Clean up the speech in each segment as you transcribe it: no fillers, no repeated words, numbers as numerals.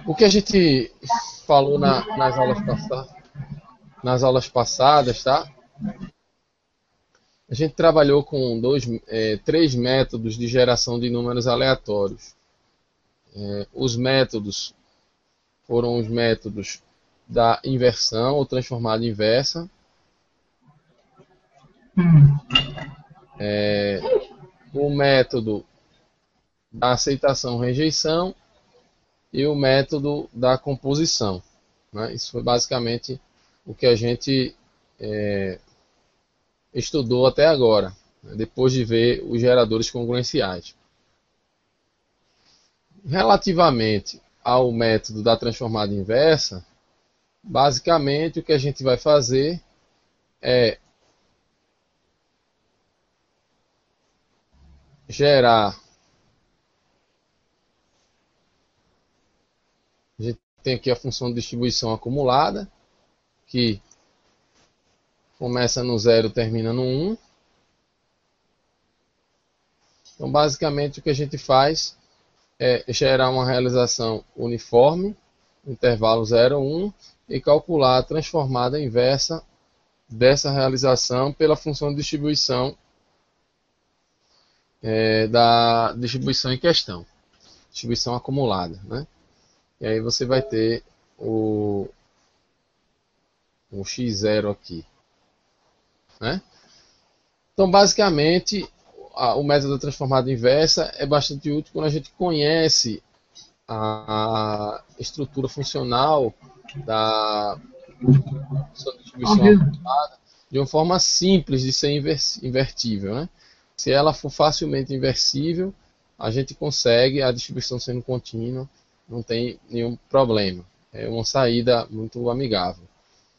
O que a gente falou nas aulas passadas, tá? A gente trabalhou com três métodos de geração de números aleatórios. Os métodos foram os métodos da inversão ou transformada inversa, o método da aceitação-rejeição e o método da composição, né? Isso foi basicamente o que a gente estudou até agora, né? Depois de ver os geradores congruenciais. Relativamente ao método da transformada inversa, basicamente o que a gente vai fazer é gerar. A gente tem aqui a função de distribuição acumulada, que começa no 0 e termina no 1. Então, basicamente, o que a gente faz é gerar uma realização uniforme, intervalo 0, 1, e calcular a transformada inversa dessa realização pela função de distribuição da distribuição em questão, distribuição acumulada, né? E aí você vai ter o x0 aqui, né? Então, basicamente, o método da transformada inversa é bastante útil quando a gente conhece a estrutura funcional da distribuição acumulada de uma forma simples de ser invertível, né? Se ela for facilmente inversível, a gente consegue, a distribuição sendo contínua, não tem nenhum problema. É uma saída muito amigável.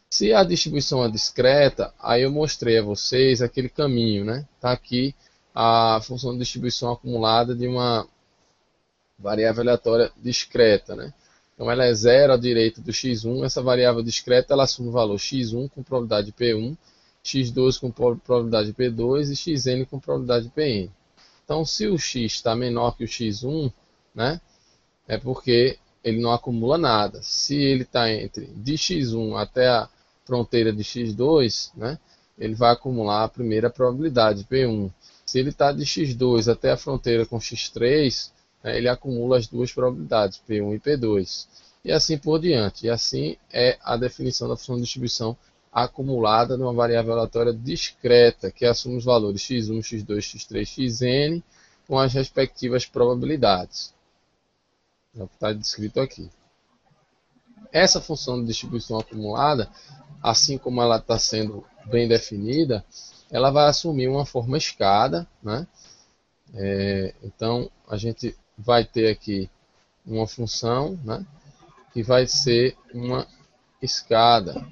Se a distribuição é discreta, aí eu mostrei a vocês aquele caminho, né? Está aqui a função de distribuição acumulada de uma variável aleatória discreta, né? Então ela é 0 à direita do x1, essa variável discreta ela assume o valor x1 com probabilidade P1, x2 com probabilidade P2 e xn com probabilidade Pn. Então se o x está menor que o x1, né, é porque ele não acumula nada. Se ele está entre de x1 até a fronteira de x2, né, ele vai acumular a primeira probabilidade, P1. Se ele está de x2 até a fronteira com x3, né, ele acumula as duas probabilidades, P1 e P2. E assim por diante. E assim é a definição da função de distribuição acumulada de uma variável aleatória discreta, que assume os valores x1, x2, x3, xn, com as respectivas probabilidades. É o que está descrito aqui. Essa função de distribuição acumulada, assim como ela está sendo bem definida, ela vai assumir uma forma escada, né? Então, a gente vai ter aqui uma função, né, que vai ser uma escada.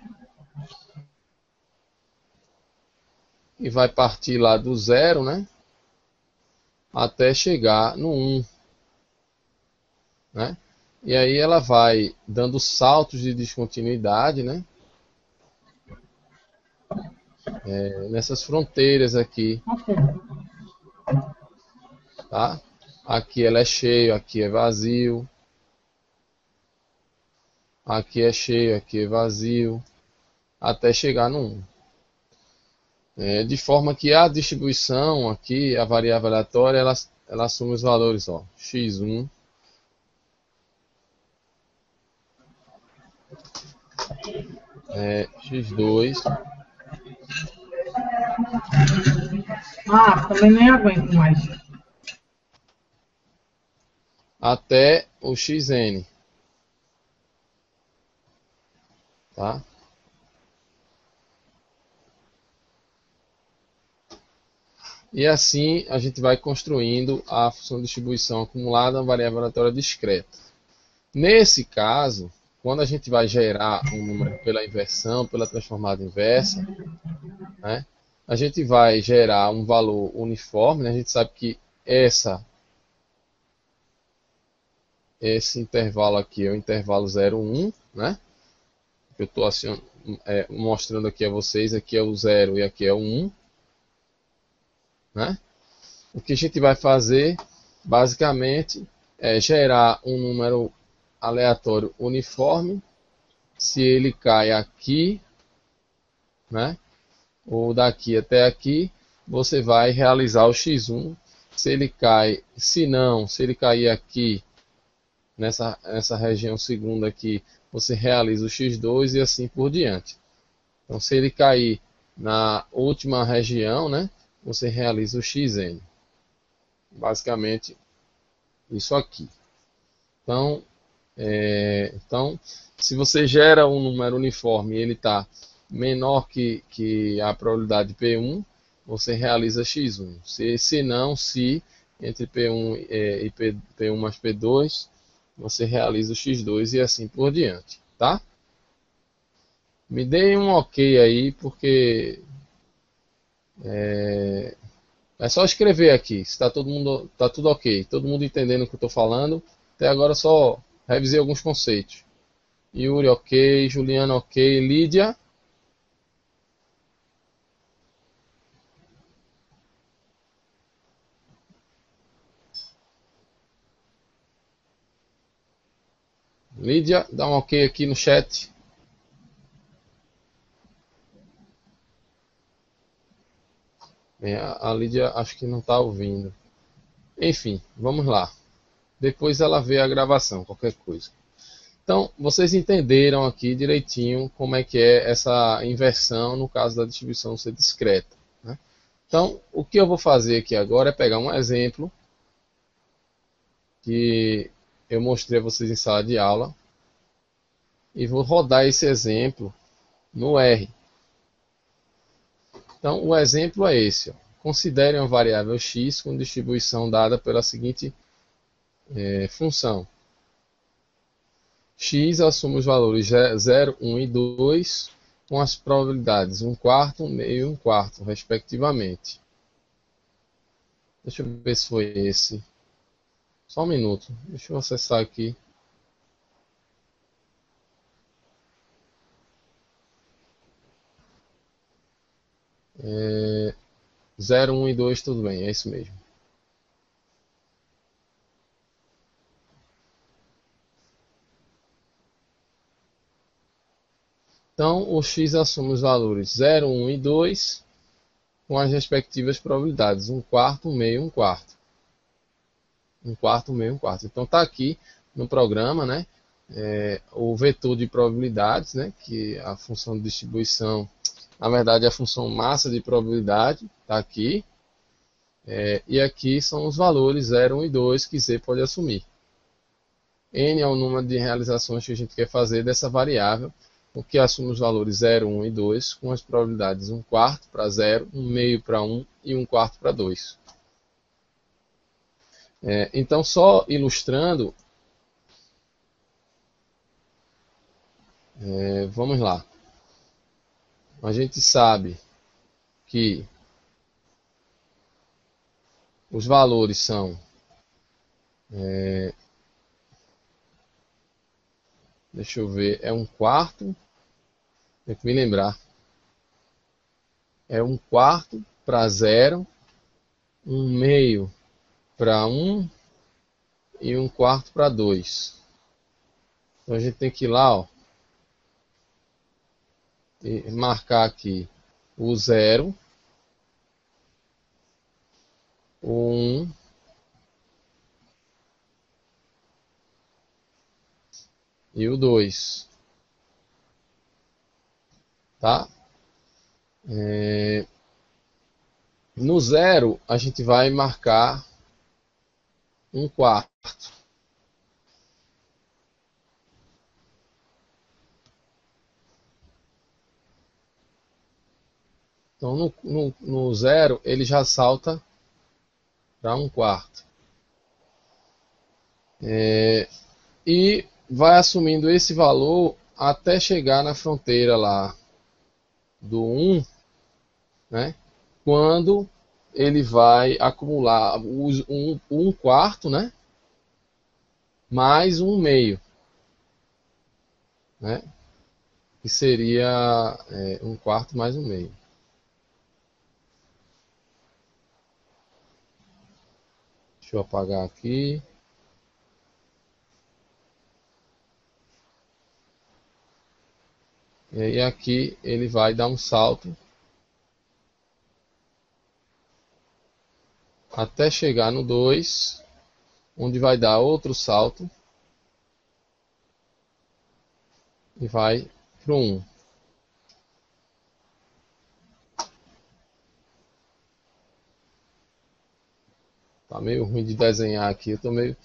E vai partir lá do 0, né, até chegar no 1. Né? E aí ela vai dando saltos de descontinuidade, né? Nessas fronteiras aqui, tá? Aqui ela é cheio, aqui é vazio. Aqui é cheio, aqui é vazio. Até chegar no 1. De forma que a distribuição aqui, a variável aleatória, ela assume os valores, ó, x1, x2, também nem aguento mais. até o xn. Tá? E assim a gente vai construindo a função de distribuição acumulada, uma variável aleatória discreta. Nesse caso, quando a gente vai gerar um número pela inversão, pela transformada inversa, né, a gente vai gerar um valor uniforme, né, a gente sabe que esse intervalo aqui é o intervalo 0, 1, né? Eu estou assim, mostrando aqui a vocês, aqui é o 0 e aqui é o 1. Né? O que a gente vai fazer, basicamente, é gerar um número aleatório uniforme. Se ele cai aqui, né, ou daqui até aqui, você vai realizar o x1. Se ele cai, se não, se ele cair aqui, nessa região segunda aqui, você realiza o x2 e assim por diante. Então, se ele cair na última região, né, você realiza o xn. Basicamente, isso aqui. Então, se você gera um número uniforme e ele está menor que a probabilidade de P1, você realiza x1. Se não, se entre P1 e P1 mais P2, você realiza o x2 e assim por diante, tá? Me deem um ok aí, porque é só escrever aqui, se está tá tudo ok, todo mundo entendendo o que eu estou falando. Até agora só revisei alguns conceitos. Yuri ok, Juliana ok, Lídia. Lídia, dá um ok aqui no chat. Bem, a Lídia acho que não está ouvindo. Enfim, vamos lá. Depois ela vê a gravação, qualquer coisa. Então, vocês entenderam aqui direitinho como é que é essa inversão no caso da distribuição ser discreta, né? Então, o que eu vou fazer aqui agora é pegar um exemplo que eu mostrei a vocês em sala de aula e vou rodar esse exemplo no R. Então, o exemplo é esse. Ó. Considere uma variável x com distribuição dada pela seguinte função. X assume os valores 0, 1 e 2 com as probabilidades 1 quarto, 1 meio e 1 quarto, respectivamente. Deixa eu ver se foi esse. Só um minuto. Deixa eu acessar aqui. É, 0, 1 e 2, tudo bem, é isso mesmo. Então, o x assume os valores 0, 1 e 2 com as respectivas probabilidades 1 quarto, 1 meio e 1 quarto. 1 quarto, 1 meio e 1 quarto. Então, está aqui no programa, né? O vetor de probabilidades, né? Que a função de distribuição, na verdade, é a função massa de probabilidade, está aqui. E aqui são os valores 0, 1 e 2 que Z pode assumir. N é o número de realizações que a gente quer fazer dessa variável, o que assume os valores 0, 1 e 2, com as probabilidades 1 quarto para 0, 1 meio para 1 e 1 quarto para 2. Então, só ilustrando, vamos lá. A gente sabe que os valores são, deixa eu ver, é 1 quarto, tem que me lembrar, é 1 quarto para 0, 1 meio para 1 e 1 quarto para 2. Então a gente tem que ir lá, ó, e marcar aqui o 0, o 1 e o 2, tá? No 0 a gente vai marcar 1 quarto. Então no 0 ele já salta para 1 quarto. E vai assumindo esse valor até chegar na fronteira lá do 1, né? Quando ele vai acumular os 1 quarto, né? Mais 1 meio, né? Que seria 1 quarto mais 1 meio. Deixa eu apagar aqui. E aí aqui ele vai dar um salto até chegar no 2, onde vai dar outro salto e vai para o 1. Tá meio ruim de desenhar aqui, eu tô meio...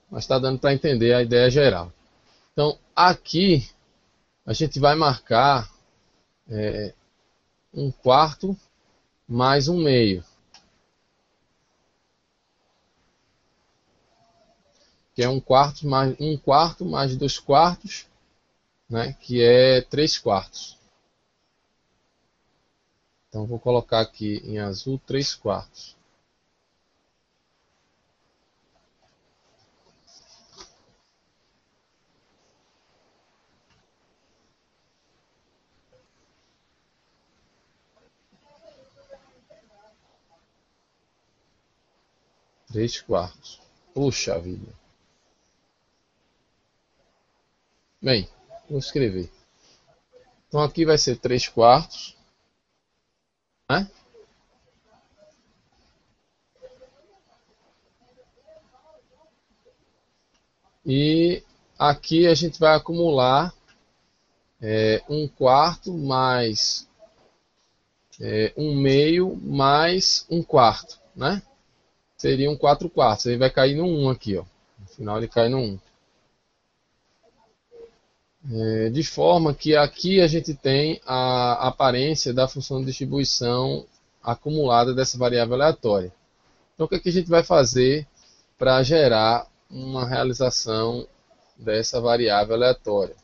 Mas está dando para entender a ideia geral. Então aqui a gente vai marcar 1/4 mais 1/2, que é 1/4 mais 2/4, né, que é 3/4. Então vou colocar aqui em azul 3/4. Três quartos. Puxa vida. Bem, vou escrever. Então aqui vai ser 3/4, né? E aqui a gente vai acumular 1/4 mais 1/2 mais 1/4, né? Seria um 4/4. Aí vai cair no 1 aqui, ó. No final ele cai no 1. De forma que aqui a gente tem a aparência da função de distribuição acumulada dessa variável aleatória. Então o que é que a gente vai fazer para gerar uma realização dessa variável aleatória?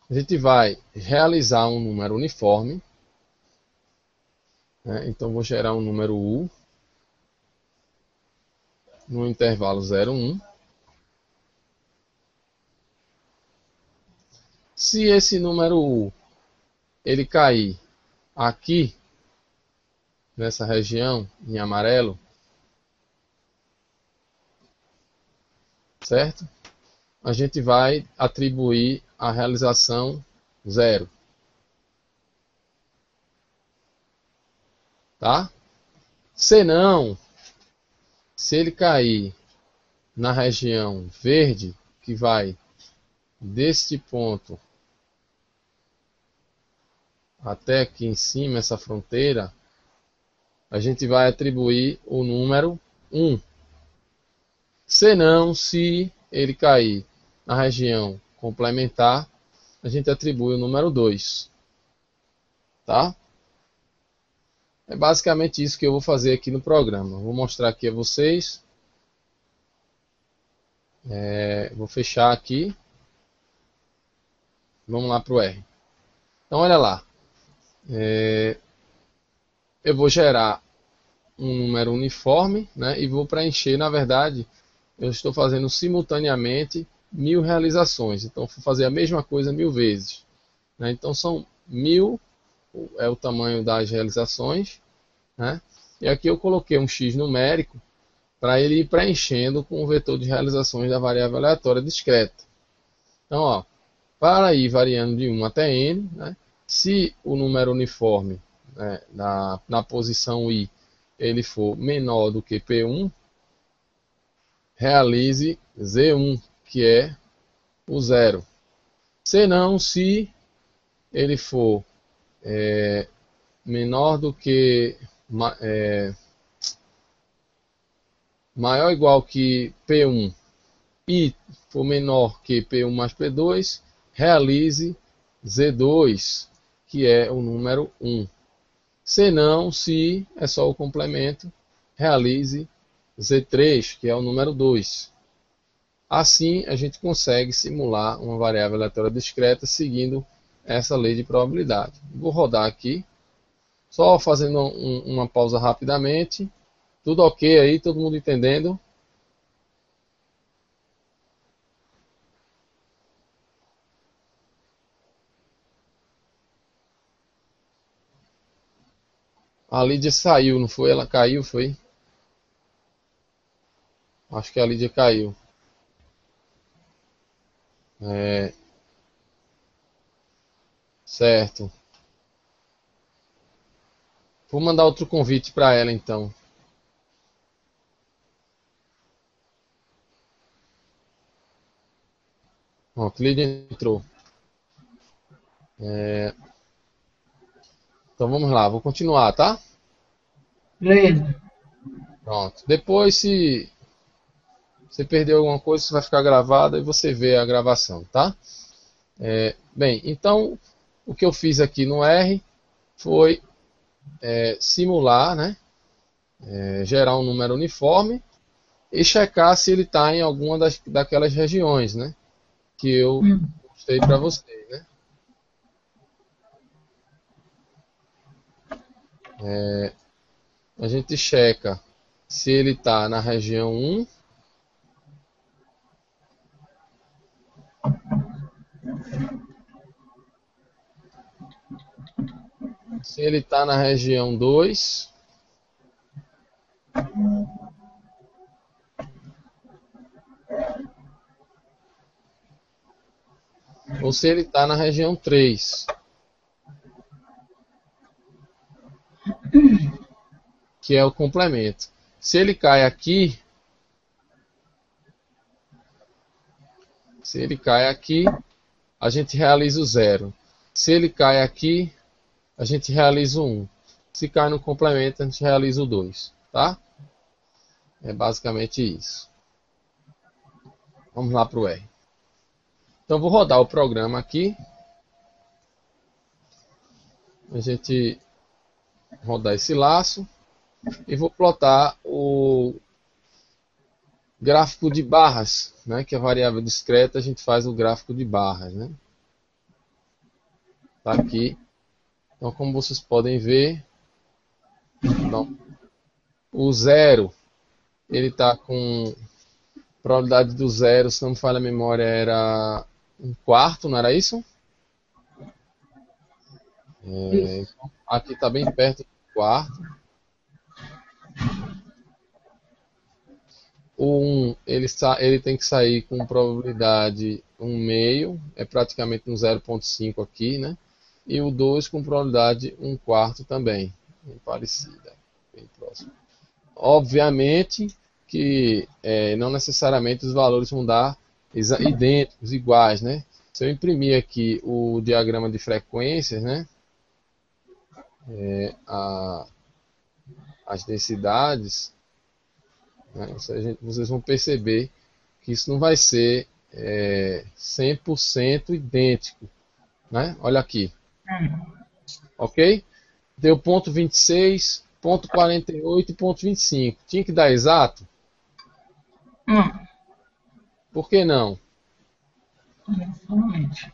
A gente vai realizar um número uniforme, né? Então vou gerar um número U no intervalo 0, 1. Se esse número U ele cair aqui nessa região em amarelo, certo? A gente vai atribuir a realização 0, tá? Senão, se ele cair na região verde, que vai deste ponto até aqui em cima, essa fronteira, a gente vai atribuir o número 1. Senão, se ele cair na região complementar, a gente atribui o número 2. Tá? É basicamente isso que eu vou fazer aqui no programa. Vou mostrar aqui a vocês. Vou fechar aqui. Vamos lá para o R. Então, olha lá. Eu vou gerar um número uniforme, né, e vou preencher. Na verdade, eu estou fazendo simultaneamente 1000 realizações. Então, vou fazer a mesma coisa 1000 vezes. Né? Então, são 1000, é o tamanho das realizações. Né? E aqui eu coloquei um x numérico para ele ir preenchendo com o vetor de realizações da variável aleatória discreta. Então, ó, para ir variando de 1 até n, né, se o número uniforme, né, na posição i ele for menor do que P1, realize Z1, que é o zero. Senão, se ele for menor do que maior ou igual que P1 e for menor que P1 mais P2, realize Z2, que é o número 1. Senão, se é só o complemento, realize Z3, que é o número 2. Assim, a gente consegue simular uma variável aleatória discreta seguindo essa lei de probabilidade. Vou rodar aqui, só fazendo uma pausa rapidamente. Tudo ok aí? Todo mundo entendendo? A Lídia saiu, não foi? Ela caiu, foi? Acho que a Lídia caiu. É, certo. Vou mandar outro convite para ela então. Ó, a Lídia entrou. É, então vamos lá, vou continuar, tá? Beleza. Pronto. Depois, se você perdeu alguma coisa, isso vai ficar gravado e você vê a gravação, tá? Bem, então o que eu fiz aqui no R foi simular, né? Gerar um número uniforme e checar se ele está em alguma daquelas regiões, né? Que eu Hum. mostrei para vocês, né? A gente checa se ele está na região 1, se ele está na região 2 ou se ele está na região 3, que é o complemento. Se ele cai aqui, se ele cai aqui, a gente realiza o 0. Se ele cai aqui, a gente realiza o 1. Se cai no complemento, a gente realiza o 2, tá? É basicamente isso. Vamos lá para o R. Então vou rodar o programa aqui. A gente rodar esse laço e vou plotar o gráfico de barras, né? Que é a variável discreta, a gente faz o gráfico de barras, né? Tá aqui. Então, como vocês podem ver, então, o 0 ele está com probabilidade do 0, se não me falha a memória, era um quarto, não era isso? Isso. Então, aqui está bem perto do quarto. O 1 ele tem que sair com probabilidade 1 meio, é praticamente um 0,5 aqui, né? E o 2 com probabilidade 1 quarto também, bem parecida, bem próximo. Obviamente que não necessariamente os valores vão dar idênticos, iguais, né? Se eu imprimir aqui o diagrama de frequências, né? A, as densidades, né? Vocês vão perceber que isso não vai ser 100% idêntico, né? Olha aqui, Hum. ok? Deu ponto 26, ponto 48 e ponto 25. Tinha que dar exato? Hum. Por que não? Exatamente.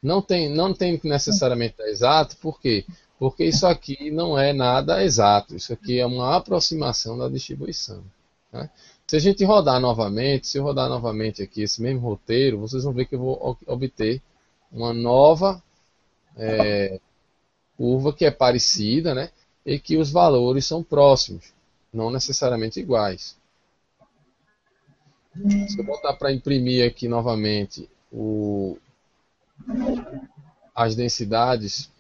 Não tem que necessariamente dar exato, por quê? Porque isso aqui não é nada exato, isso aqui é uma aproximação da distribuição, né? Se a gente rodar novamente, se eu rodar novamente aqui esse mesmo roteiro, vocês vão ver que eu vou obter uma nova curva que é parecida, né? E que os valores são próximos, não necessariamente iguais. Se eu botar para imprimir aqui novamente as densidades,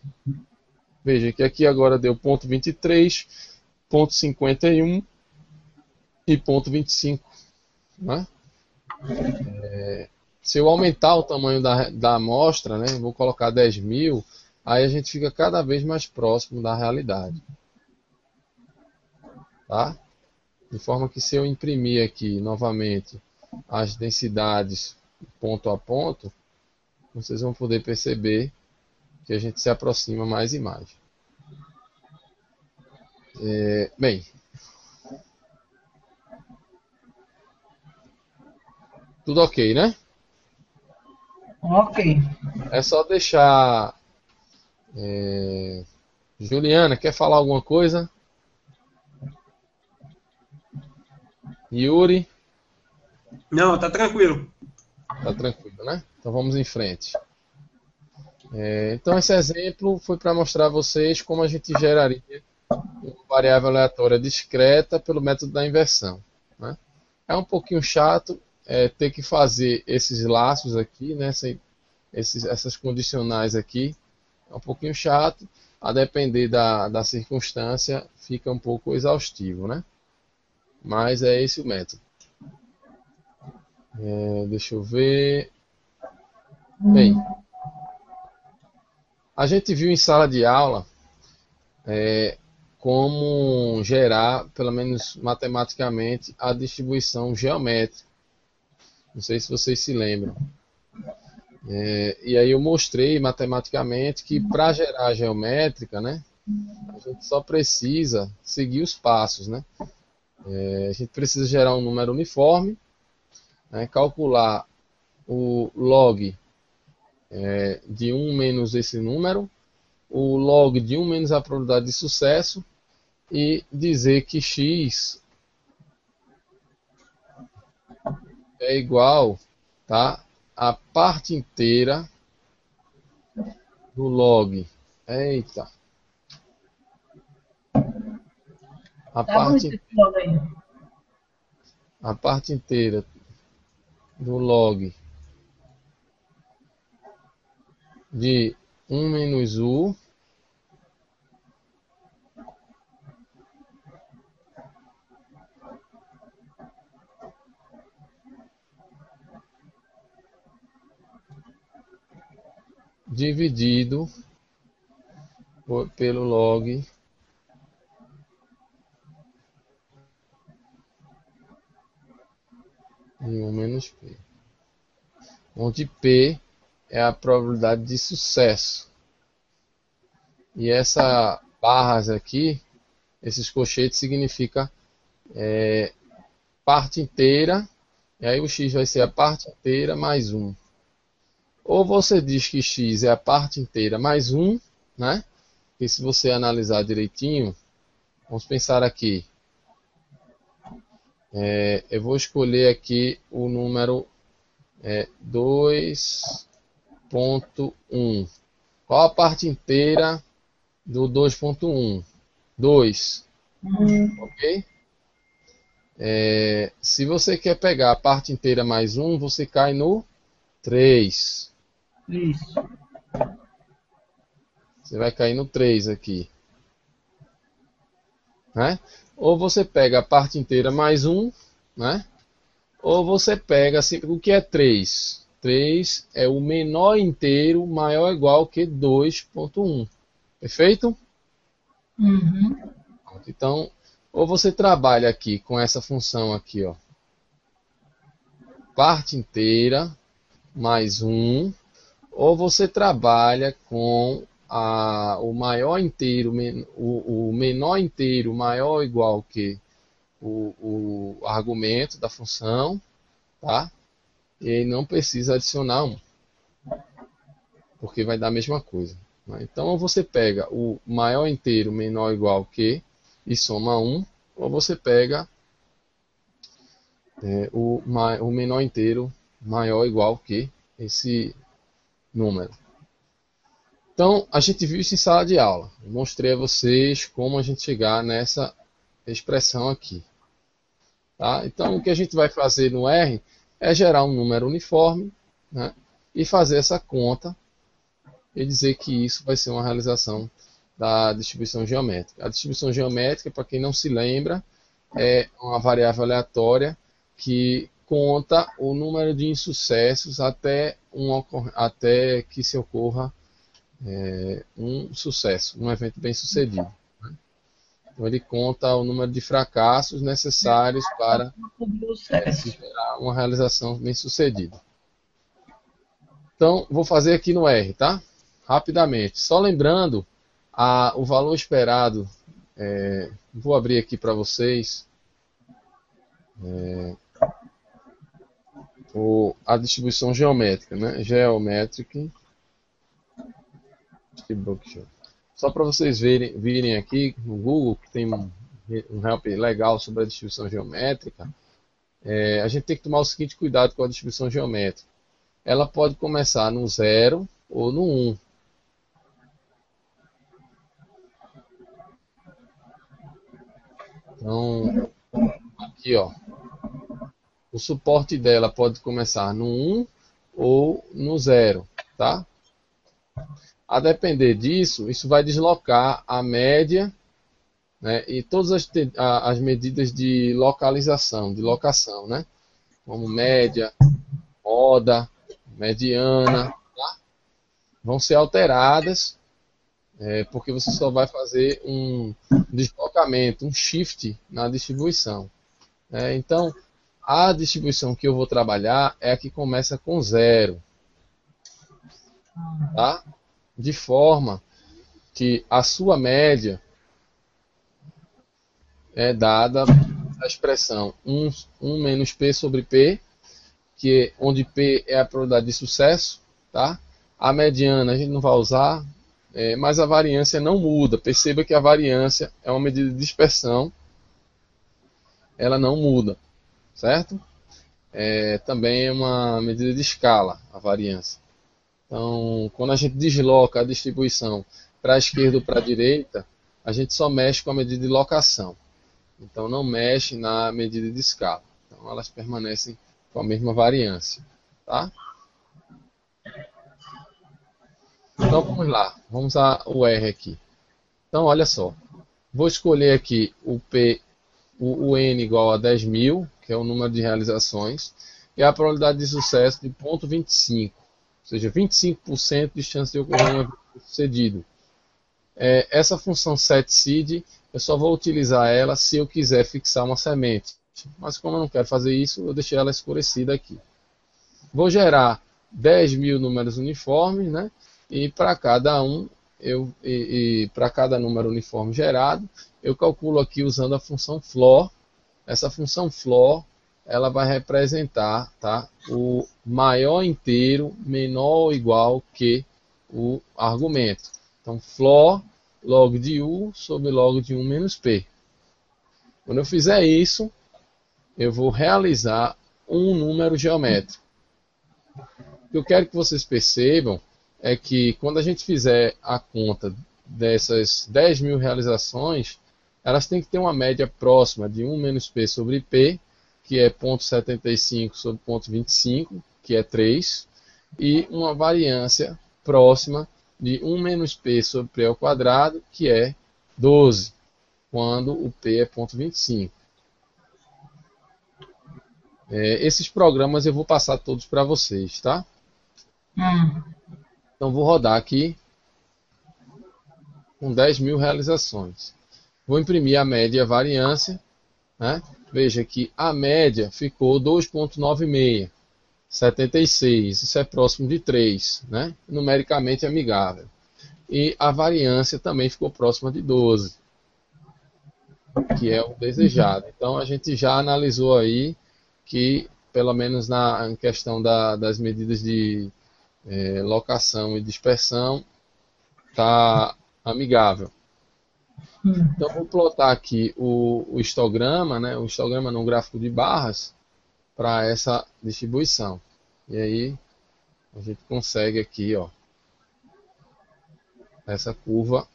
veja que aqui agora deu ponto 23, ponto 51 e ponto 25, né? Se eu aumentar o tamanho da amostra, né, vou colocar 10.000, aí a gente fica cada vez mais próximo da realidade, tá? De forma que se eu imprimir aqui novamente as densidades ponto a ponto, vocês vão poder perceber que a gente se aproxima mais e mais. Bem, tudo ok, né? Ok. É só deixar. Juliana, quer falar alguma coisa? Yuri, Não, tá tranquilo. tá tranquilo, né? Então vamos em frente. Então esse exemplo foi para mostrar a vocês como a gente geraria uma variável aleatória discreta pelo método da inversão, né? É um pouquinho chato ter que fazer esses laços aqui, né, essas condicionais aqui. É um pouquinho chato, a depender da circunstância, fica um pouco exaustivo, né? Mas é esse o método. Deixa eu ver. Bem, a gente viu em sala de aula como gerar, pelo menos matematicamente, a distribuição geométrica. Não sei se vocês se lembram. E aí eu mostrei matematicamente que para gerar a geométrica, né, a gente só precisa seguir os passos, né? A gente precisa gerar um número uniforme, né, calcular o log de 1 menos esse número, o log de 1 menos a probabilidade de sucesso e dizer que x é igual, tá, a parte inteira do log. Eita. A Tá parte, muito esse logo aí. a parte inteira do log de 1 menos u dividido pelo log de 1 menos p, onde p é a probabilidade de sucesso. E essa barras aqui, esses colchetes, significa parte inteira, e aí o x vai ser a parte inteira mais 1. Ou você diz que x é a parte inteira mais 1, né? E se você analisar direitinho, vamos pensar aqui. Eu vou escolher aqui o número 2.1. Qual a parte inteira do 2.1? 2, ok? Se você quer pegar a parte inteira mais 1, você cai no 3. Isso. Você vai cair no 3 aqui, né? Ou você pega a parte inteira mais 1, né? Ou você pega sempre o que é 3. 3 é o menor inteiro maior ou igual que 2.1. Perfeito? Uhum. Então, ou você trabalha aqui com essa função aqui, ó, parte inteira mais 1, ou você trabalha com o maior inteiro, o menor inteiro maior ou igual que o argumento da função, tá? E aí não precisa adicionar 1, porque vai dar a mesma coisa, né? Então, ou você pega o maior inteiro menor ou igual que e soma 1, ou você pega o menor inteiro maior ou igual que esse número. Então, a gente viu isso em sala de aula. Eu mostrei a vocês como a gente chegar nessa expressão aqui. Tá? Então, o que a gente vai fazer no R é gerar um número uniforme, né, e fazer essa conta e dizer que isso vai ser uma realização da distribuição geométrica. A distribuição geométrica, para quem não se lembra, é uma variável aleatória que conta o número de insucessos até que se ocorra um sucesso, um evento bem sucedido. Então ele conta o número de fracassos necessários para se gerar uma realização bem sucedida. Então vou fazer aqui no R, tá? Rapidamente. Só lembrando, o valor esperado, vou abrir aqui para vocês a distribuição geométrica, né? Geometric Distribution. Só para vocês virem aqui no Google, que tem um help legal sobre a distribuição geométrica, a gente tem que tomar o seguinte cuidado com a distribuição geométrica. Ela pode começar no 0 ou no 1. Então, aqui, ó, o suporte dela pode começar no 1 ou no 0, tá? A depender disso, isso vai deslocar a média, né, e todas as medidas de localização, de locação, né? Como média, roda, mediana, tá? Vão ser alteradas, porque você só vai fazer um deslocamento, um shift na distribuição. Então, a distribuição que eu vou trabalhar é a que começa com 0, tá? De forma que a sua média é dada a expressão 1 menos P sobre P, onde P é a probabilidade de sucesso, tá? A mediana a gente não vai usar, mas a variância não muda. Perceba que a variância é uma medida de dispersão, ela não muda, certo? Também é uma medida de escala, a variância. Então, quando a gente desloca a distribuição para a esquerda ou para a direita, a gente só mexe com a medida de locação. Então, não mexe na medida de escala. Então, elas permanecem com a mesma variância. Tá? Então, vamos lá. Vamos usar o R aqui. Então, olha só. Vou escolher aqui o N igual a 10.000, que é o número de realizações, e a probabilidade de sucesso de 0,25. Ou seja, 25% de chance de ocorrer um evento sucedido. Essa função setSeed, eu só vou utilizar ela se eu quiser fixar uma semente. Mas como eu não quero fazer isso, eu deixei ela escurecida aqui. Vou gerar 10.000 números uniformes, né? E para cada para cada número uniforme gerado, eu calculo aqui usando a função floor. Essa função floor, ela vai representar, tá, o maior inteiro menor ou igual que o argumento. Então, floor log de U sobre log de 1 menos P. Quando eu fizer isso, eu vou realizar um número geométrico. O que eu quero que vocês percebam é que quando a gente fizer a conta dessas 10.000 realizações, elas têm que ter uma média próxima de 1 menos P sobre P, que é 0,75 sobre 0,25, que é 3, e uma variância próxima de 1 menos P sobre P ao quadrado, que é 12, quando o P é 0,25. Esses programas eu vou passar todos para vocês, tá? Então vou rodar aqui com 10.000 realizações. Vou imprimir a média e a variância, né? Veja que a média ficou 2,96, 76, isso é próximo de 3, né? Numericamente amigável. E a variância também ficou próxima de 12, que é o desejado. Então a gente já analisou aí que, pelo menos na questão das medidas de locação e dispersão, está amigável. Então vou plotar aqui o histograma, né? O histograma no gráfico de barras para essa distribuição. E aí a gente consegue aqui, ó, essa curva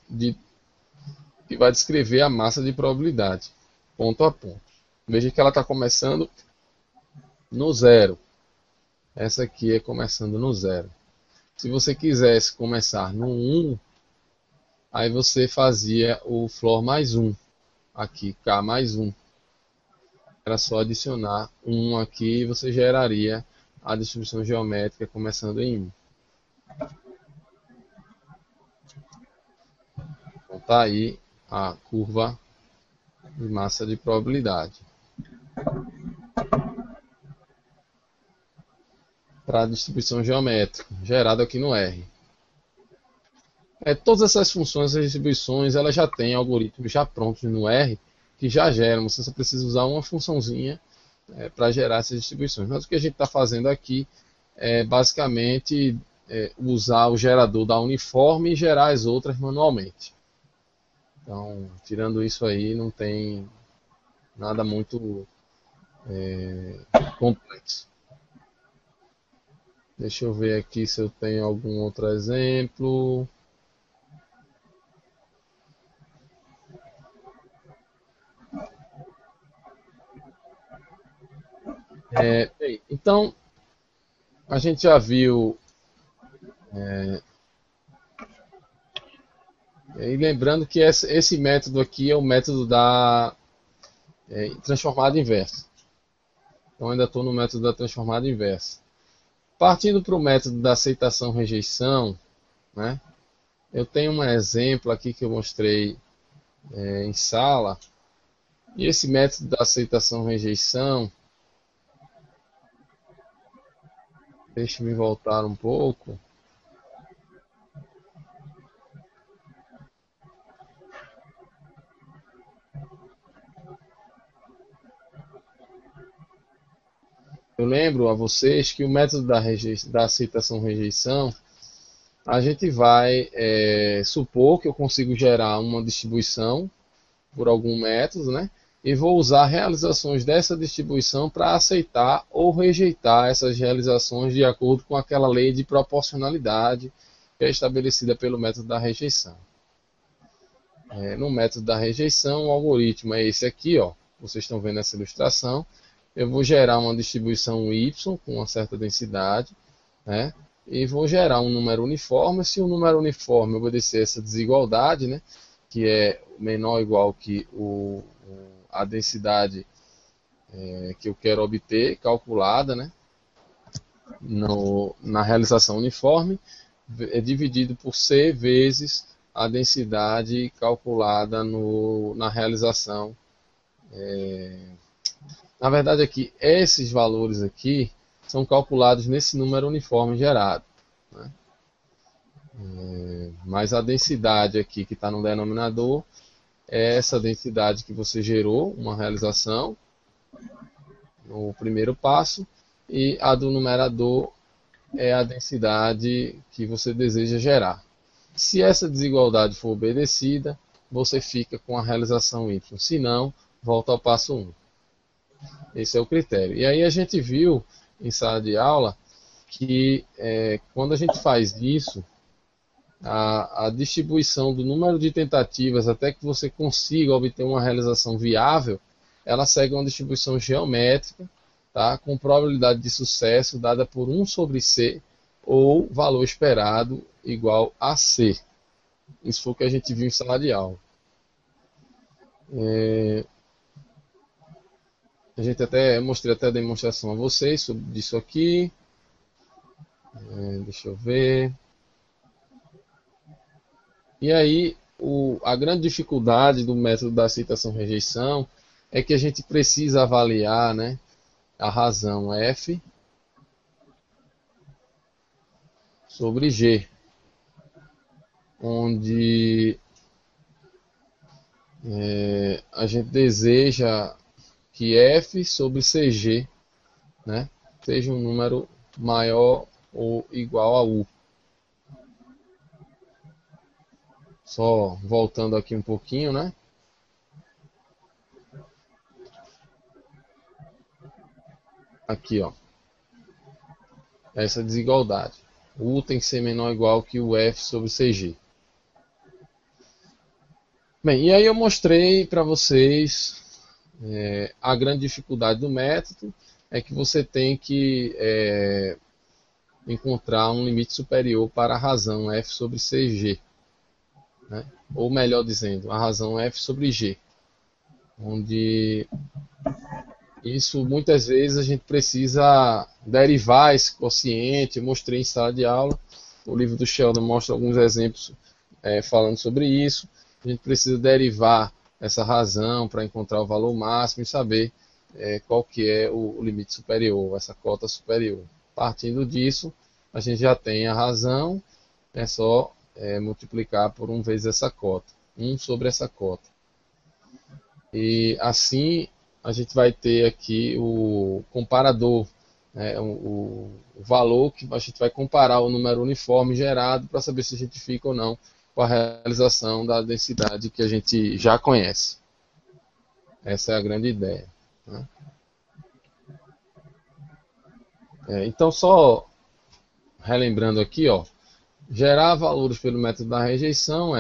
que vai descrever a massa de probabilidade, ponto a ponto. Veja que ela está começando no 0. Essa aqui é começando no 0. Se você quisesse começar no 1, aí você fazia o floor mais 1. Aqui, K mais 1. Era só adicionar 1 aqui e você geraria a distribuição geométrica começando em 1. Então tá aí a curva de massa de probabilidade. Para a distribuição geométrica, gerada aqui no R. Todas essas funções e distribuições, elas já têm algoritmos já prontos no R, que já geram. Você só precisa usar uma funçãozinha para gerar essas distribuições. Mas o que a gente está fazendo aqui é basicamente usar o gerador da uniforme e gerar as outras manualmente. Então, tirando isso aí, não tem nada muito complexo. Deixa eu ver aqui se eu tenho algum outro exemplo. Bem, então, a gente já viu, e lembrando que esse método aqui é o método da transformada inversa. Então, ainda estou no método da transformada inversa. Partindo para o método da aceitação-rejeição, né, eu tenho um exemplo aqui que eu mostrei em sala. E esse método da aceitação-rejeição, deixe-me voltar um pouco. Eu lembro a vocês que o método da aceitação-rejeição, a gente vai supor que eu consigo gerar uma distribuição por algum método, né? E vou usar realizações dessa distribuição para aceitar ou rejeitar essas realizações de acordo com aquela lei de proporcionalidade que é estabelecida pelo método da rejeição. No método da rejeição, o algoritmo é esse aqui, ó. Vocês estão vendo essa ilustração. Eu vou gerar uma distribuição y com uma certa densidade, né? E vou gerar um número uniforme. Se o número uniforme obedecer essa desigualdade, né, que é menor ou igual que a densidade que eu quero obter, calculada, né, na realização uniforme, é dividido por C vezes a densidade calculada na realização. Na verdade, aqui, esses valores aqui são calculados nesse número uniforme gerado, né? Mas a densidade aqui que está no denominador é essa densidade que você gerou, uma realização, no primeiro passo, e a do numerador é a densidade que você deseja gerar. Se essa desigualdade for obedecida, você fica com a realização y. Se não, volta ao passo 1. Esse é o critério. E aí a gente viu em sala de aula que quando a gente faz isso, a distribuição do número de tentativas até que você consiga obter uma realização viável, ela segue uma distribuição geométrica, tá, com probabilidade de sucesso dada por 1 sobre C ou valor esperado igual a C. Isso foi o que a gente viu em sala de aula. Eu mostrei até a demonstração a vocês sobre isso aqui. Deixa eu ver. E aí, a grande dificuldade do método da aceitação-rejeição é que a gente precisa avaliar, né, a razão F sobre G, onde a gente deseja que F sobre CG, né, seja um número maior ou igual a U. Só voltando aqui um pouquinho, né? Aqui, ó. Essa desigualdade. O U tem que ser menor ou igual que o F sobre CG. Bem, e aí eu mostrei para vocês a grande dificuldade do método é que você tem que encontrar um limite superior para a razão F sobre CG. Né? Ou melhor dizendo, a razão F sobre G. Onde isso muitas vezes a gente precisa derivar esse quociente. Eu mostrei em sala de aula. O livro do Sheldon mostra alguns exemplos falando sobre isso. A gente precisa derivar essa razão para encontrar o valor máximo e saber qual que é o limite superior, essa cota superior. Partindo disso, a gente já tem a razão, é só multiplicar por 1 vezes essa cota, 1 sobre essa cota. E assim a gente vai ter aqui o comparador, né, o valor que a gente vai comparar o número uniforme gerado para saber se a gente fica ou não com a realização da densidade que a gente já conhece. Essa é a grande ideia. Né? Então, só relembrando aqui, ó, gerar valores pelo método da rejeição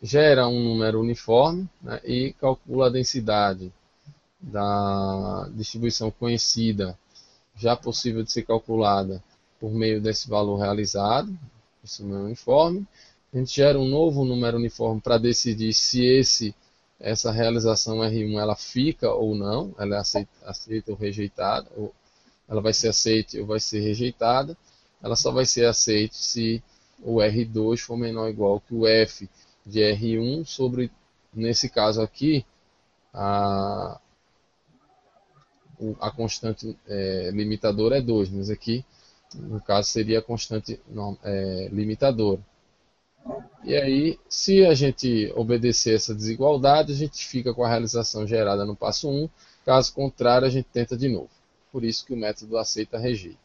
gera um número uniforme, né, e calcula a densidade da distribuição conhecida já possível de ser calculada por meio desse valor realizado, esse número uniforme. A gente gera um novo número uniforme para decidir se essa realização R1 ela fica ou não, ela é aceita ou rejeitada, ou ela vai ser aceita ou vai ser rejeitada. Ela só vai ser aceita se o R2 for menor ou igual que o F de R1 sobre, nesse caso aqui, a constante limitadora é 2, mas aqui, no caso, seria a constante limitadora. E aí, se a gente obedecer essa desigualdade, a gente fica com a realização gerada no passo 1, caso contrário, a gente tenta de novo. Por isso que o método aceita-rejeita.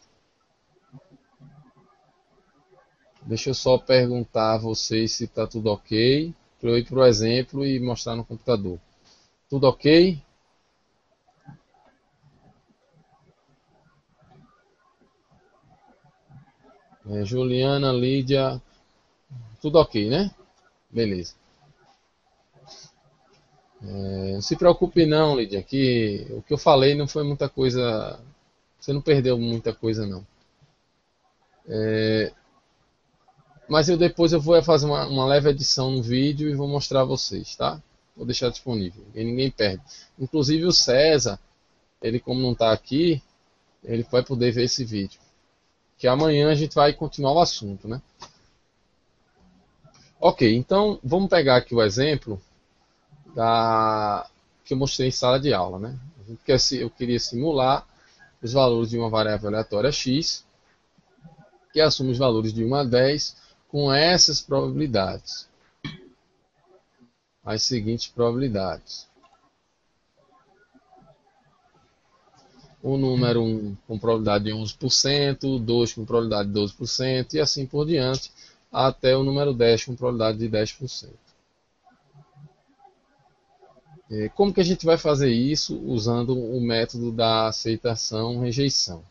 Deixa eu só perguntar a vocês se está tudo ok, para eu ir para o exemplo e mostrar no computador. Tudo ok? Juliana, Lídia, tudo ok, né? Beleza. Não se preocupe não, Lídia, que o que eu falei não foi muita coisa, você não perdeu muita coisa não. Mas depois eu vou fazer uma leve edição no vídeo e vou mostrar a vocês, tá? Vou deixar disponível, e ninguém perde. Inclusive o César, ele como não está aqui, ele vai poder ver esse vídeo. Que amanhã a gente vai continuar o assunto, né? Ok, então vamos pegar aqui o exemplo que eu mostrei em sala de aula, né? Eu queria simular os valores de uma variável aleatória x, que assume os valores de 1 a 10 com essas probabilidades. As seguintes probabilidades. O número 1 com probabilidade de 11%, o 2 com probabilidade de 12% e assim por diante, até o número 10 com probabilidade de 10%. Como que a gente vai fazer isso? Usando o método da aceitação-rejeição,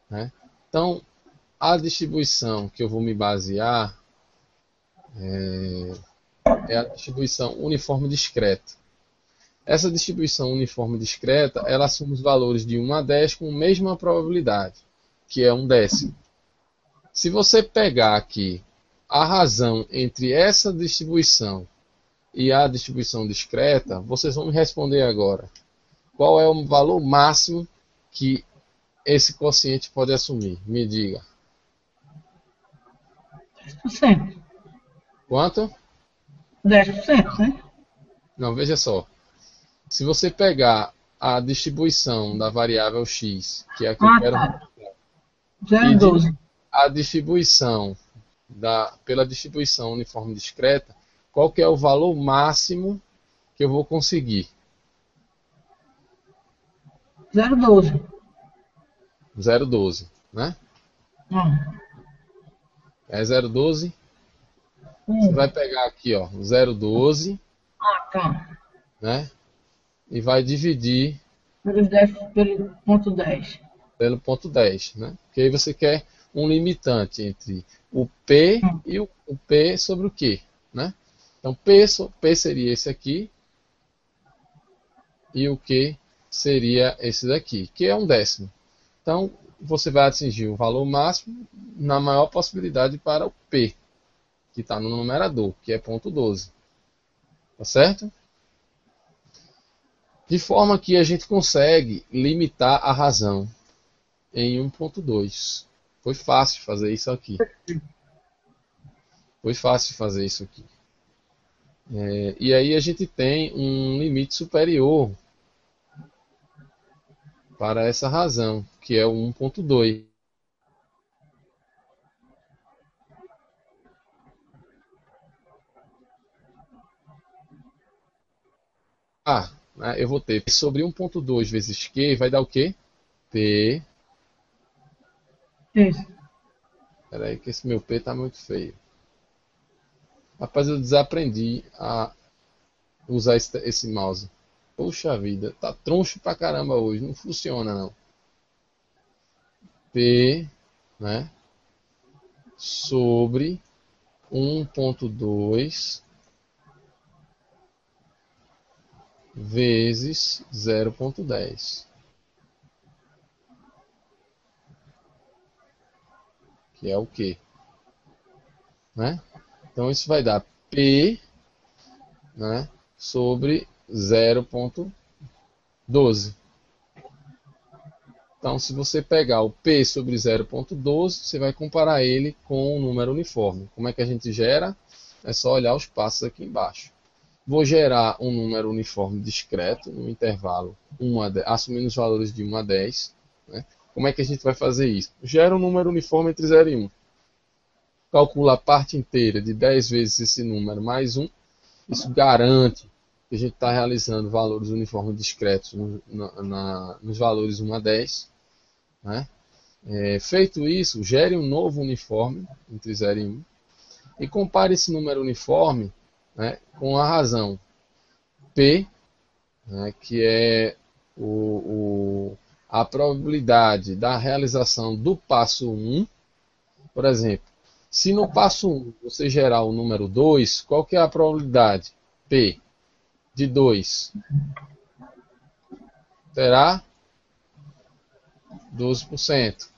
né? Então, a distribuição que eu vou me basear é a distribuição uniforme discreta. Essa distribuição uniforme discreta, ela assume os valores de 1 a 10 com a mesma probabilidade, que é 1/10. Se você pegar aqui a razão entre essa distribuição e a distribuição discreta, vocês vão me responder agora. Qual é o valor máximo que esse quociente pode assumir? Me diga. 10%. Quanto? 10%, né? Não, veja só. Se você pegar a distribuição da variável x, que é a que eu quero, Tá. e 0,12. a distribuição pela distribuição uniforme discreta, qual que é o valor máximo que eu vou conseguir? 0,12. 0,12, né? É 0,12. Você vai pegar aqui, ó, 0,12, Tá. né? E vai dividir Pelo ponto 10. pelo ponto 10, né? Porque aí você quer um limitante entre o P e o P sobre o Q, né? Então P seria esse aqui e o Q seria esse daqui, que é 1/10. Então você vai atingir o valor máximo na maior possibilidade para o P, que está no numerador, que é 0,12. Tá certo? De forma que a gente consegue limitar a razão em 1,2. Foi fácil fazer isso aqui. Foi fácil fazer isso aqui. E aí a gente tem um limite superior para essa razão, que é o 1,2. Eu vou ter P sobre 1,2 vezes Q, vai dar o quê? P. Isso. Espera aí que esse meu P está muito feio. Rapaz, eu desaprendi a usar esse mouse. Puxa vida, tá troncho pra caramba hoje, não funciona não. P, né, sobre 1,2 vezes 0,10. que é o Q, né? Então isso vai dar P, né, sobre 0,12. Então, se você pegar o P sobre 0,12, você vai comparar ele com o número uniforme. Como é que a gente gera? É só olhar os passos aqui embaixo. Vou gerar um número uniforme discreto no intervalo 1 a 10, assumindo os valores de 1 a 10. Né? Como é que a gente vai fazer isso? Gera um número uniforme entre 0 e 1. Calcula a parte inteira de 10 vezes esse número mais 1. Isso garante que a gente está realizando valores uniformes discretos nos valores 1 a 10. Né? Feito isso, gere um novo uniforme entre 0 e 1 e compare esse número uniforme, né, com a razão P, né, que é a probabilidade da realização do passo 1. Por exemplo, se no passo 1 você gerar o número 2, qual que é a probabilidade? P de 2 será 12%.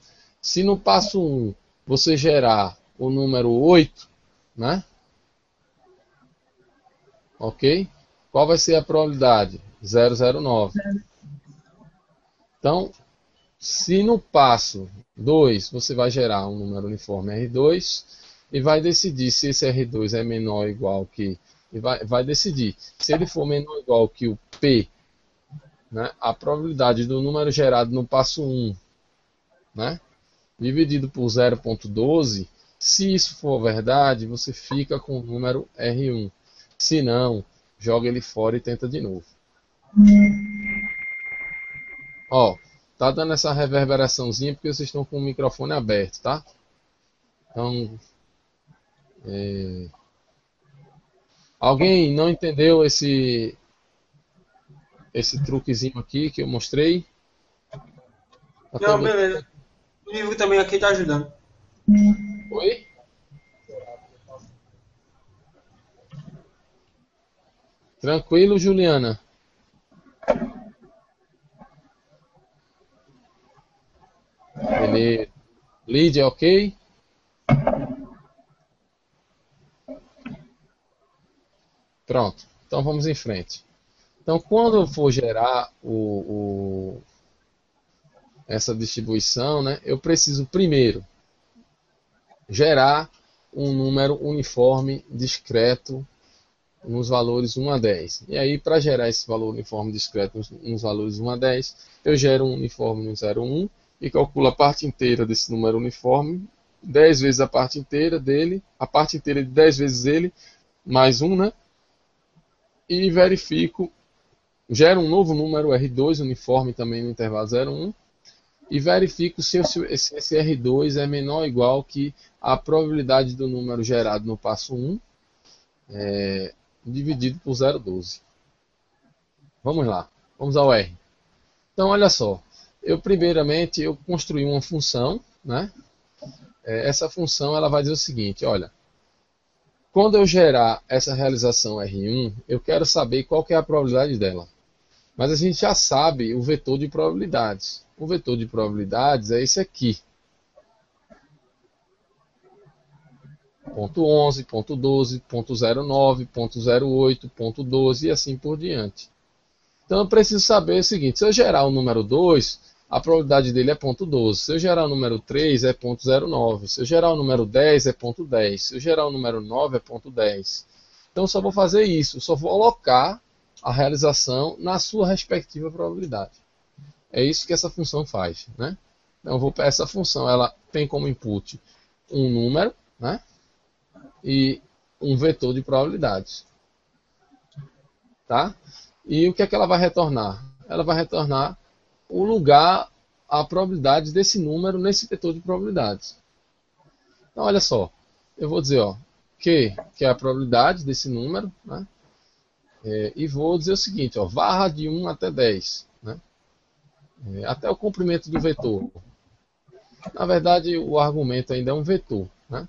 Se no passo 1 você gerar o número 8, né? Ok? Qual vai ser a probabilidade? 0,09. Então, se no passo 2 você vai gerar um número uniforme R2 e vai decidir se esse R2 é menor ou igual que... E vai decidir. Se ele for menor ou igual que o P, né, a probabilidade do número gerado no passo 1, né, dividido por 0,12, se isso for verdade, você fica com o número R1. Se não, joga ele fora e tenta de novo. Ó, tá dando essa reverberaçãozinha porque vocês estão com o microfone aberto, tá? Então, alguém não entendeu esse truquezinho aqui que eu mostrei? Tá Não, todo... beleza. O livro também aqui tá ajudando. Oi? Tranquilo, Juliana? Beleza. Lídia, ok? Pronto. Então vamos em frente. Então, quando eu for gerar essa distribuição, né, eu preciso primeiro gerar um número uniforme discreto nos valores 1 a 10. E aí, para gerar esse valor uniforme discreto nos valores 1 a 10, eu gero um uniforme no 0, 1 e calculo a parte inteira desse número uniforme, 10 vezes a parte inteira dele, a parte inteira de 10 vezes ele, mais 1, né? E verifico, gero um novo número R2 uniforme também no intervalo 0, 1, e verifico se esse R2 é menor ou igual que a probabilidade do número gerado no passo 1 dividido por 0,12. Vamos lá, vamos ao R. Então, olha só, primeiramente eu construí uma função, né? Essa função ela vai dizer o seguinte, olha, quando eu gerar essa realização R1, eu quero saber qual que é a probabilidade dela. Mas a gente já sabe o vetor de probabilidades. O vetor de probabilidades é esse aqui. Ponto 11, ponto 12, ponto 09, ponto 08, ponto 12 e assim por diante. Então eu preciso saber o seguinte, se eu gerar o número 2, a probabilidade dele é ponto 12. Se eu gerar o número 3, é ponto 09. Se eu gerar o número 10, é ponto 10. Se eu gerar o número 9, é ponto 10. Então eu só vou fazer isso, eu só vou alocar a realização na sua respectiva probabilidade. É isso que essa função faz, né? Então essa função ela tem como input um número, né? E um vetor de probabilidades, tá? E o que é que ela vai retornar? Ela vai retornar o lugar, a probabilidade desse número nesse vetor de probabilidades. Então olha só, eu vou dizer, ó, que é a probabilidade desse número, né? E vou dizer o seguinte, ó, varra de 1 até 10, né? Até o comprimento do vetor. Na verdade, o argumento ainda é um vetor, né?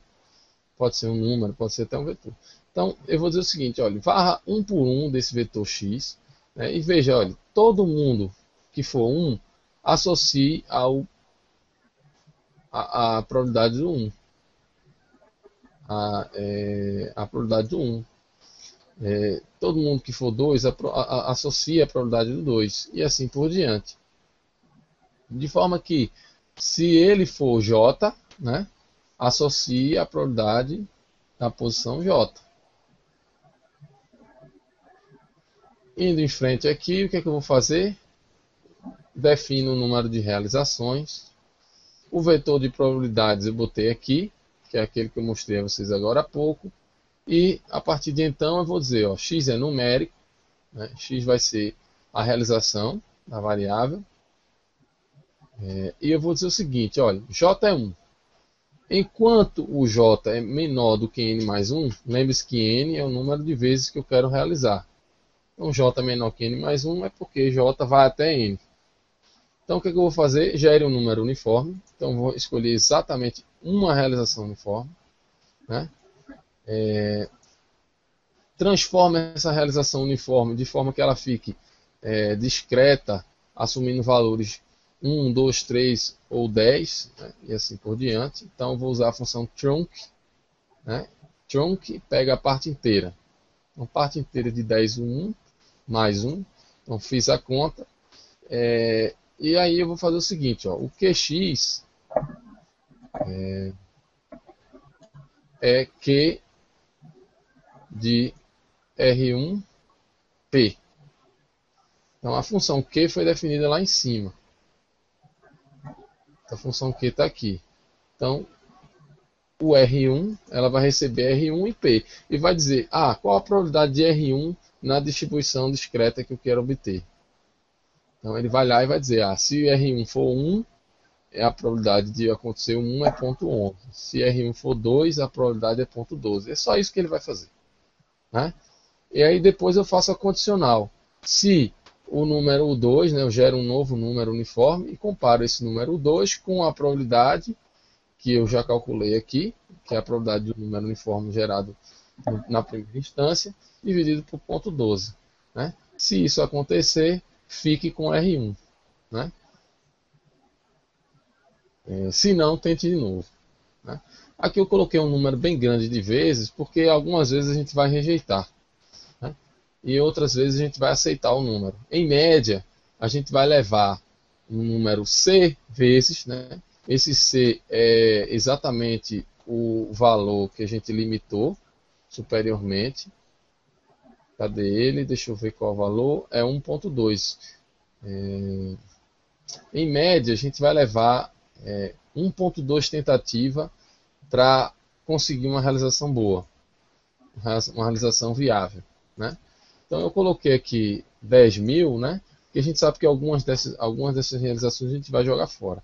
Pode ser um número, pode ser até um vetor. Então, eu vou dizer o seguinte, olha, varra 1 por 1 desse vetor x, né? E veja, olha, todo mundo que for 1, associe a probabilidade do 1. a probabilidade do 1. Todo mundo que for 2 associa a probabilidade do 2 e assim por diante. De forma que, se ele for J, né, associe a probabilidade da posição J. Indo em frente aqui, o que é que eu vou fazer? Defino o número de realizações. O vetor de probabilidades eu botei aqui, que é aquele que eu mostrei a vocês agora há pouco. E a partir de então eu vou dizer, ó, x é numérico, né? X vai ser a realização da variável. E eu vou dizer o seguinte, olha, j é 1. Enquanto o j é menor do que n mais 1, lembre-se que n é o número de vezes que eu quero realizar. Então j é menor que n mais 1 é porque j vai até n. Então o que eu vou fazer? Gere um número uniforme. Então vou escolher exatamente uma realização uniforme, né? Transforma essa realização uniforme de forma que ela fique discreta, assumindo valores 1, 2, 3 ou 10, né? E assim por diante. Então vou usar a função trunc, né? Trunc pega a parte inteira. Então parte inteira de 10, 1, mais 1. Então fiz a conta. E aí eu vou fazer o seguinte, ó, o QX é Q de R1P. Então a função Q foi definida lá em cima. A função Q está aqui. Então o R1 ela vai receber R1 e P. E vai dizer, qual a probabilidade de R1 na distribuição discreta que eu quero obter. Então ele vai lá e vai dizer, se R1 for 1, a probabilidade de acontecer 1 é 0,11. Se R1 for 2, a probabilidade é 0,12. É só isso que ele vai fazer, né? E aí depois eu faço a condicional. Se o número 2, né, eu gero um novo número uniforme e comparo esse número 2 com a probabilidade que eu já calculei aqui, que é a probabilidade do número uniforme gerado na primeira instância, dividido por 0,12. Né? Se isso acontecer, fique com R1. Né? Se não, tente de novo. Né? Aqui eu coloquei um número bem grande de vezes, porque algumas vezes a gente vai rejeitar. Né? E outras vezes a gente vai aceitar o número. Em média, a gente vai levar um número C vezes, né? Esse C é exatamente o valor que a gente limitou superiormente. Cadê ele? Deixa eu ver qual o valor. É 1,2. Em média, a gente vai levar 1,2 tentativa para conseguir uma realização boa, uma realização viável, né? Então eu coloquei aqui 10.000, né? Porque a gente sabe que algumas dessas realizações a gente vai jogar fora.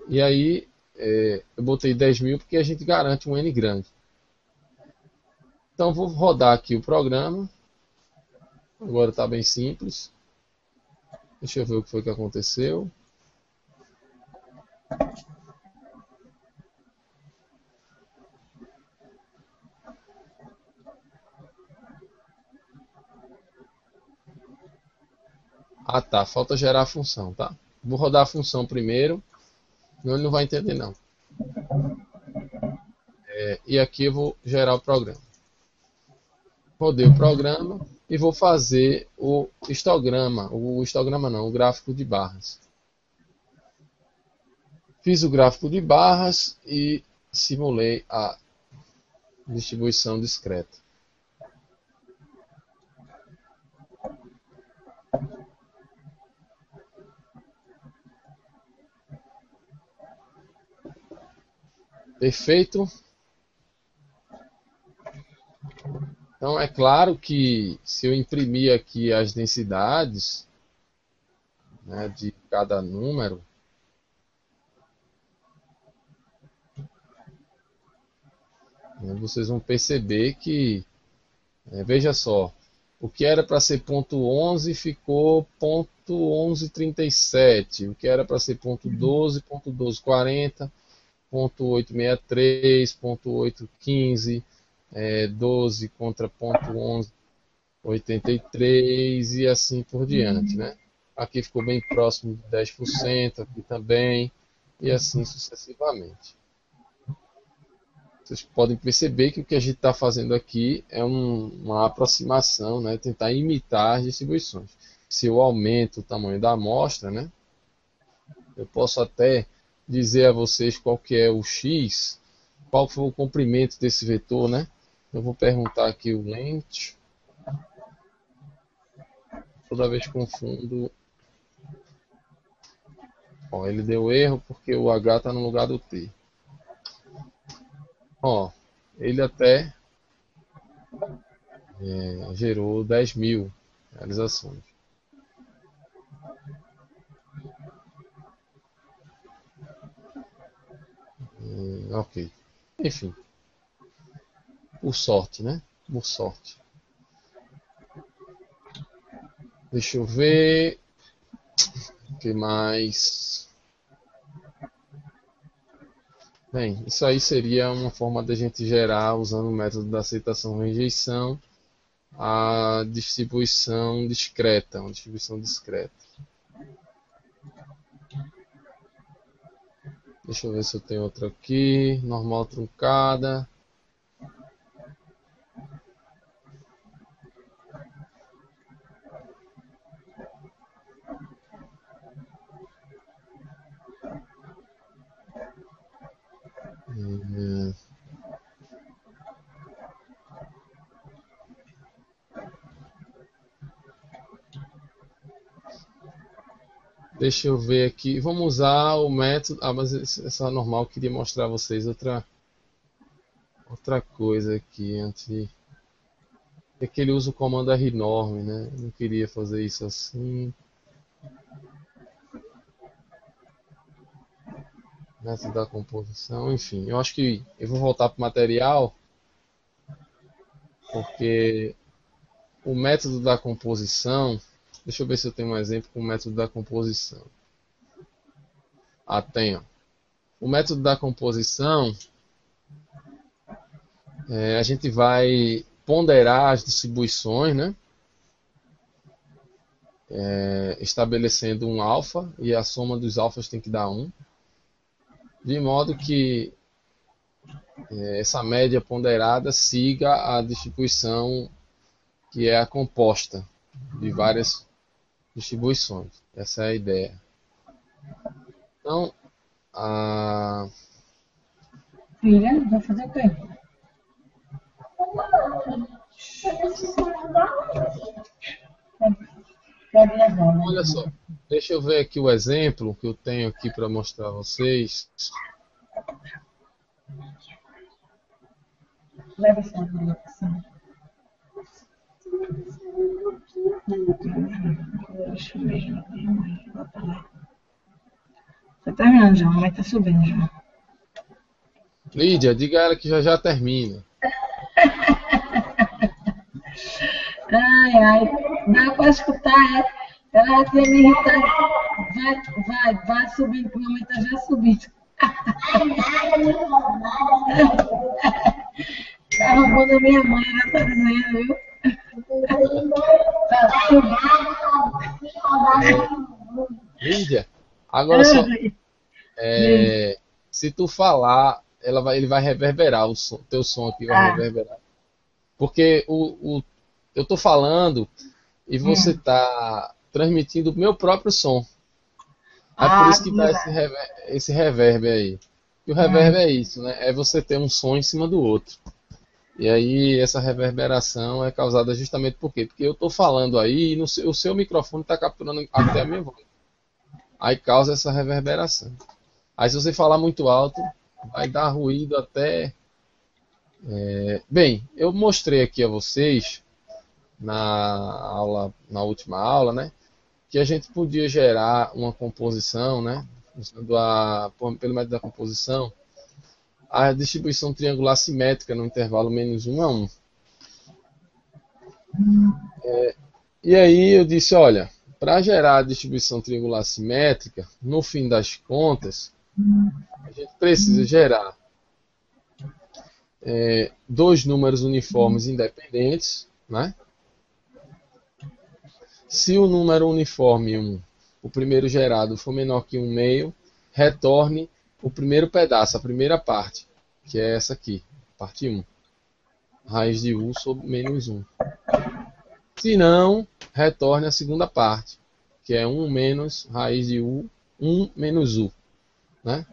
E aí eu botei 10.000 porque a gente garante um N grande. Então vou rodar aqui o programa. Agora está bem simples. Deixa eu ver o que foi que aconteceu. Tá, falta gerar a função, tá? Vou rodar a função primeiro, senão ele não vai entender não. E aqui eu vou gerar o programa. Rodei o programa e vou fazer o histograma. O histograma não, o gráfico de barras. Fiz o gráfico de barras e simulei a distribuição discreta. Perfeito? Então é claro que se eu imprimir aqui as densidades, né, de cada número, vocês vão perceber que, veja só, o que era para ser 0,11 ficou 0,1137, o que era para ser 0,12, 0,1240, 0,863, 0,815, 12 contra 0,1183 e assim por diante, né? Aqui ficou bem próximo de 10%, aqui também, e assim sucessivamente. vocês podem perceber que o que a gente está fazendo aqui é uma aproximação, né? Tentar imitar as distribuições. Se eu aumento o tamanho da amostra, né? Eu posso até dizer a vocês qual que é o x, qual foi o comprimento desse vetor, né? Eu vou perguntar aqui o length. Toda vez confundo. Ó, ele deu erro porque o H está no lugar do T. Ó, ele até gerou 10.000 realizações. Ok. Enfim. Por sorte, né? Por sorte. Deixa eu ver. O que mais? Bem, isso aí seria uma forma da gente gerar, usando o método da aceitação e rejeição, a distribuição discreta, uma distribuição discreta. Deixa eu ver se eu tenho outra aqui. Normal truncada. Deixa eu ver aqui. Vamos usar o método. Ah, mas essa normal eu queria mostrar a vocês outra coisa aqui antes de. É que ele usa o comando rnorm, né? Eu não queria fazer isso assim. Método da composição, enfim. Eu acho que eu vou voltar para o material, porque o método da composição. Deixa eu ver se eu tenho um exemplo com o método da composição. Ah, tenho. O método da composição, a gente vai ponderar as distribuições, né? Estabelecendo um alfa, e a soma dos alfas tem que dar 1. De modo que essa média ponderada siga a distribuição que é a composta de várias distribuições. Essa é a ideia. Então, Filha, vai fazer o quê? Pode levar, né? olha só, deixa eu ver aqui o exemplo que eu tenho aqui para mostrar a vocês. Leva essa agulha assim. Deixa eu ver. Bota lá. Tá terminando já, mas tá subindo já. Lídia, diga a ela que já termina. Ai, dá pra escutar, ela tinha me irritado. Vai subindo, que mamãe tá já subindo. Tá roubando a minha mãe, ela tá dizendo, viu? Tá subindo. Lídia, agora só, se tu falar, ele vai reverberar, teu som aqui vai reverberar. Porque eu estou falando e você está transmitindo o meu próprio som. É por isso que dá esse reverb aí. E o reverb é isso, né? É você ter um som em cima do outro. E aí essa reverberação é causada justamente por quê? Porque eu estou falando aí e o seu microfone está capturando até a minha voz. Aí causa essa reverberação. Aí se você falar muito alto, vai dar ruído até... Bem, eu mostrei aqui a vocês na última aula, né, que a gente podia gerar uma composição, né, usando pelo método da composição, a distribuição triangular simétrica no intervalo -1 a 1. E aí eu disse, olha, para gerar a distribuição triangular simétrica, no fim das contas, a gente precisa gerar dois números uniformes independentes, né? Se o número uniforme 1, o primeiro gerado, for menor que 1/2, retorne o primeiro pedaço, a primeira parte, que é essa aqui, parte 1. Raiz de u sobre menos 1. Se não, retorne a segunda parte, que é 1 menos raiz de u, 1 menos u. Né?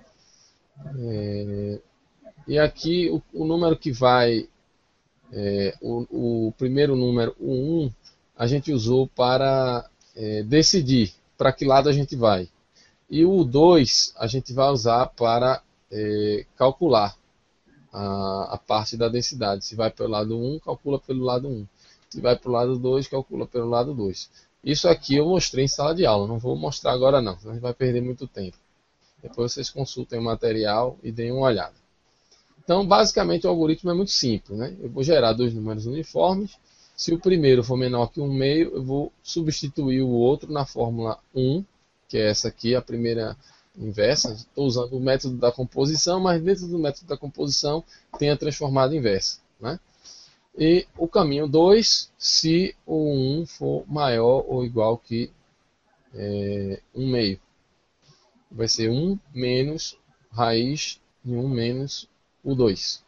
E aqui o número que vai, o primeiro número, o 1, a gente usou para decidir para que lado a gente vai. E o 2 a gente vai usar para calcular a parte da densidade. Se vai pelo lado 1, calcula pelo lado 1. Se vai para o lado 2, calcula pelo lado 2. Isso aqui eu mostrei em sala de aula, não vou mostrar agora não, senão a gente vai perder muito tempo. Depois vocês consultem o material e deem uma olhada. Então, basicamente, o algoritmo é muito simples, né? Eu vou gerar dois números uniformes. Se o primeiro for menor que 1/2, eu vou substituir o outro na fórmula 1, que é essa aqui, a primeira inversa. Estou usando o método da composição, mas dentro do método da composição tem a transformada inversa, né? E o caminho 2, se o 1 for maior ou igual que 1/2. Vai ser 1 menos raiz de 1 menos o 2.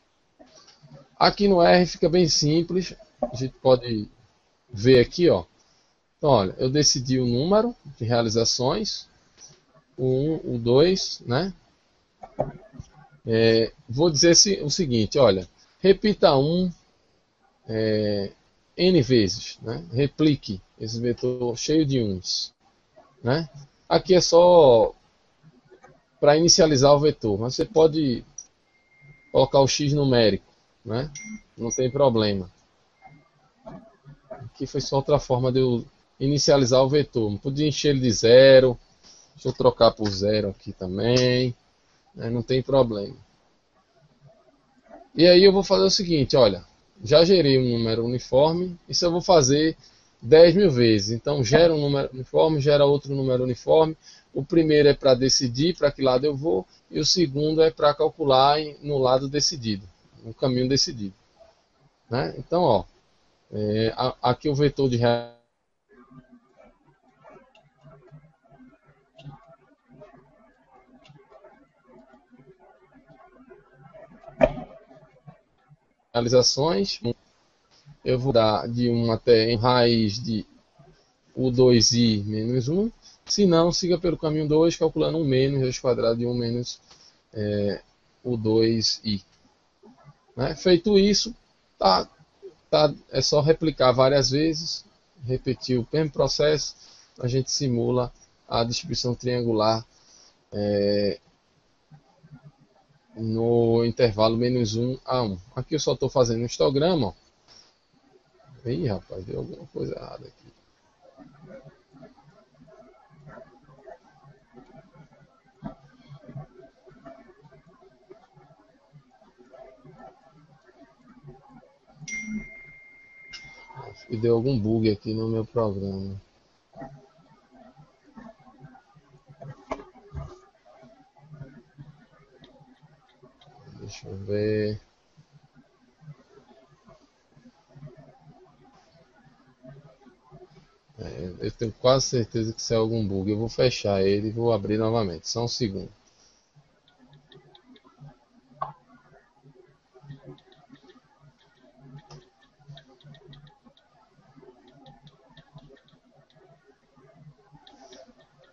Aqui no R fica bem simples. A gente pode ver aqui, ó. Então, olha, eu decidi o número de realizações. O 1, o 2, né? Vou dizer o seguinte, olha. Repita 1 N vezes, né? Replique esse vetor cheio de 1s, né? Aqui é só para inicializar o vetor, mas você pode colocar o x numérico, né? Não tem problema. Aqui foi só outra forma de eu inicializar o vetor. Não podia encher ele de 0. Deixa eu trocar por 0 aqui também, né? Não tem problema. E aí eu vou fazer o seguinte, olha. Já gerei um número uniforme. Isso eu vou fazer 10.000 vezes. Então gera um número uniforme, gera outro número uniforme. O primeiro é para decidir para que lado eu vou. E o segundo é para calcular no lado decidido, no caminho decidido, né? Então, ó, aqui o vetor de realizações, eu vou dar de 1 até em raiz de u2i menos 1. Se não, siga pelo caminho 2, calculando 1 menos raiz quadrada de 1 menos u2i. Né? Feito isso, é só replicar várias vezes, repetir o mesmo processo, a gente simula a distribuição triangular no intervalo menos 1 a 1. Aqui eu só estou fazendo um histograma. Ó. Ih, rapaz, deu alguma coisa errada aqui. Acho que deu algum bug aqui no meu programa. Deixa eu ver. Eu tenho quase certeza que isso é algum bug. Eu vou fechar ele e vou abrir novamente. Só um segundo.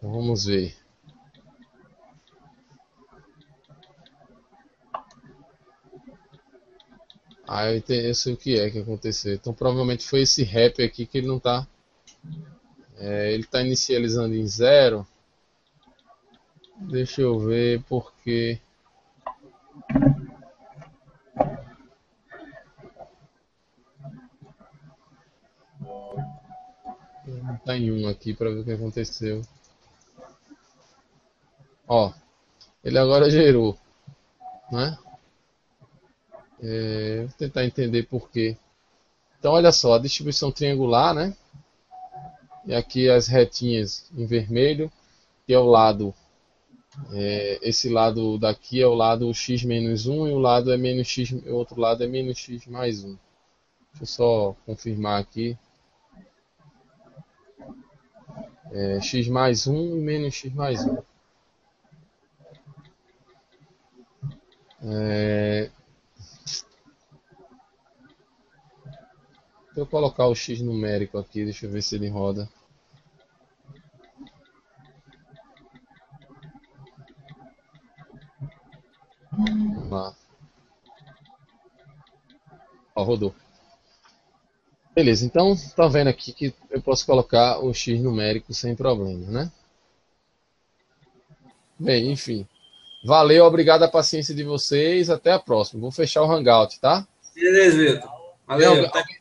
Vamos ver. Eu sei o que é que aconteceu. Então provavelmente foi esse rap aqui que ele não está. Ele está inicializando em 0. Deixa eu ver porque. Vou botar em 1 aqui para ver o que aconteceu. Ó, ele agora gerou, né? Vou tentar entender por quê. Então olha só, a distribuição triangular, né? E aqui as retinhas em vermelho, que é o lado, esse lado daqui é o lado x menos 1 e o lado é menos x, o outro lado é menos x mais 1. Deixa eu só confirmar aqui. X mais 1 e menos x mais 1. eu colocar o X numérico aqui, deixa eu ver se ele roda. Vamos lá. Ó, rodou. Beleza, então tá vendo aqui que eu posso colocar o X numérico sem problema, né? Bem, enfim. Valeu, obrigado a paciência de vocês. Até a próxima. Vou fechar o Hangout, tá? Beleza, Vitor. Valeu. Alguém